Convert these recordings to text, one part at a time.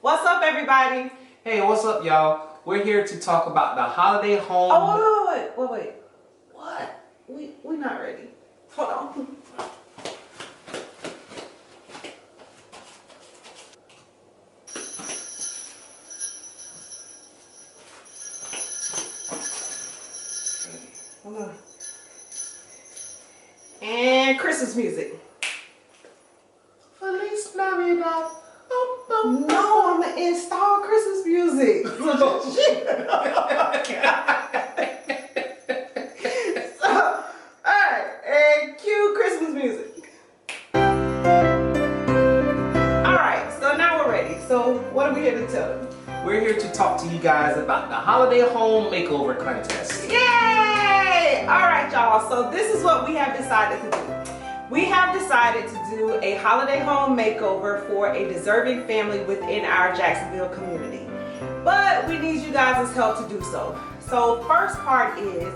What's up, everybody? Hey, what's up, y'all? We're here to talk about the holiday home. Oh, wait. What? We're not ready. Hold on. Hold on. And Christmas music. Feliz Navidad. No, I'm gonna install Christmas music. Alright, and cue Christmas music. Alright, so now we're ready. So what are we here to tell them? We're here to talk to you guys about the holiday home makeover contest. Yay! Alright, y'all, so this is what we have decided to do. We have decided to do a holiday home makeover for a deserving family within our Jacksonville community. But we need you guys' help to do so. So first part is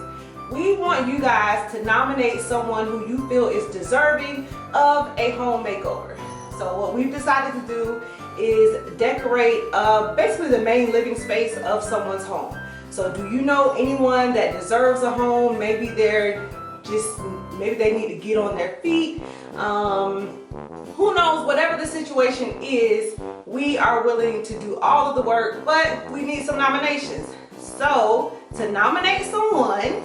we want you guys to nominate someone who you feel is deserving of a home makeover. So what we've decided to do is decorate basically the main living space of someone's home. So do you know anyone that deserves a home? Maybe they need to get on their feet. Who knows, whatever the situation is, we are willing to do all of the work, but we need some nominations. So to nominate someone,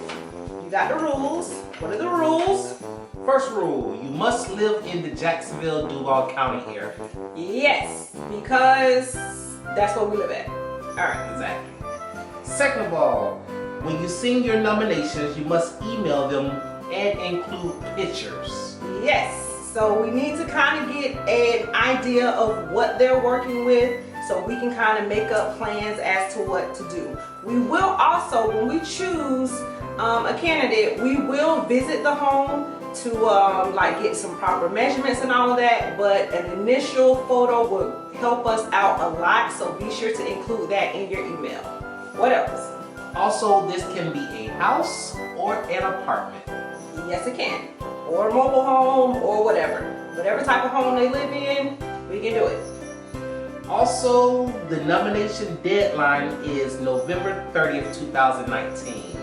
you got the rules. What are the rules? First rule, you must live in the Jacksonville, Duval County area. Yes, because that's where we live at. All right, Exactly. Second of all, when you send your nominations, you must email them and include pictures. yes. So we need to kind of get an idea of what they're working with so we can kind of make up plans as to what to do. We will also, when we choose a candidate, we will visit the home to like get some proper measurements and all of that, but an initial photo will help us out a lot, so be sure to include that in your email. What else? Also, this can be a house or an apartment. Yes, it can. Or a mobile home or whatever. Whatever type of home they live in, we can do it. Also, the nomination deadline is November 30th, 2019.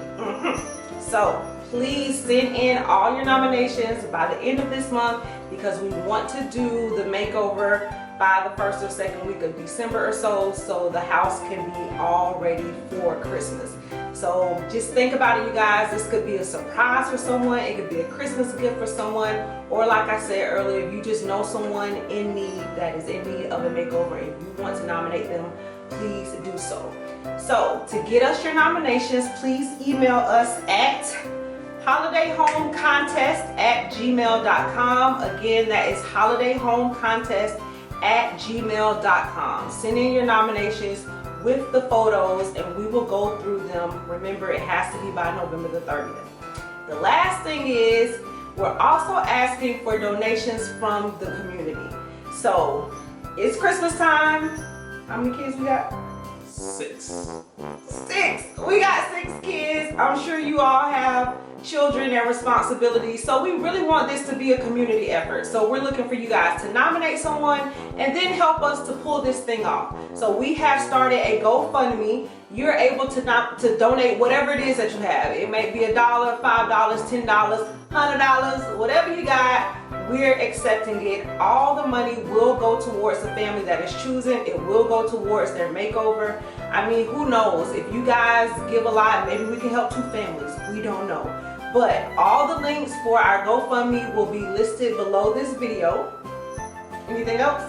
So please send in all your nominations by the end of this month, because we want to do the makeover by the first or second week of December or so the house can be all ready for Christmas. So just think about it, you guys. This could be a surprise for someone. It could be a Christmas gift for someone. Or like I said earlier, if you just know someone in need that is in need of a makeover and you want to nominate them, please do so. So to get us your nominations, please email us at holidayhomecontest@gmail.com. Again, that is holidayhomecontest@gmail.com. Send in your nominations with the photos and we will go through them. Remember, it has to be by November the 30th. The last thing is we're also asking for donations from the community. So it's Christmas time. How many kids we got? 6. 6. We got 6 kids. I'm sure you all have children and responsibilities, so we really want this to be a community effort. So we're looking for you guys to nominate someone and then help us to pull this thing off. So we have started a GoFundMe. You're able to donate whatever it is that you have. It may be $1, $5, $10, $100, whatever you got. We're accepting it. All the money will go towards the family that is choosing. It will go towards their makeover. I mean, who knows? If you guys give a lot, maybe we can help 2 families. We don't know. But all the links for our GoFundMe will be listed below this video. Anything else?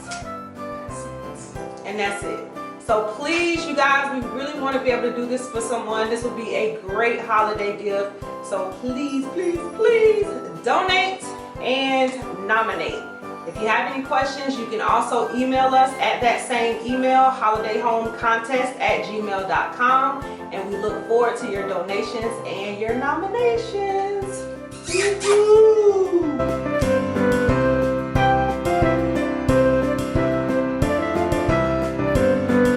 And that's it. So please, you guys, we really want to be able to do this for someone. This would be a great holiday gift. So please, please, please donate and nominate. If you have any questions, you can also email us at that same email, holidayhomecontest@gmail.com, and we look forward to your donations and your nominations. Woo-hoo!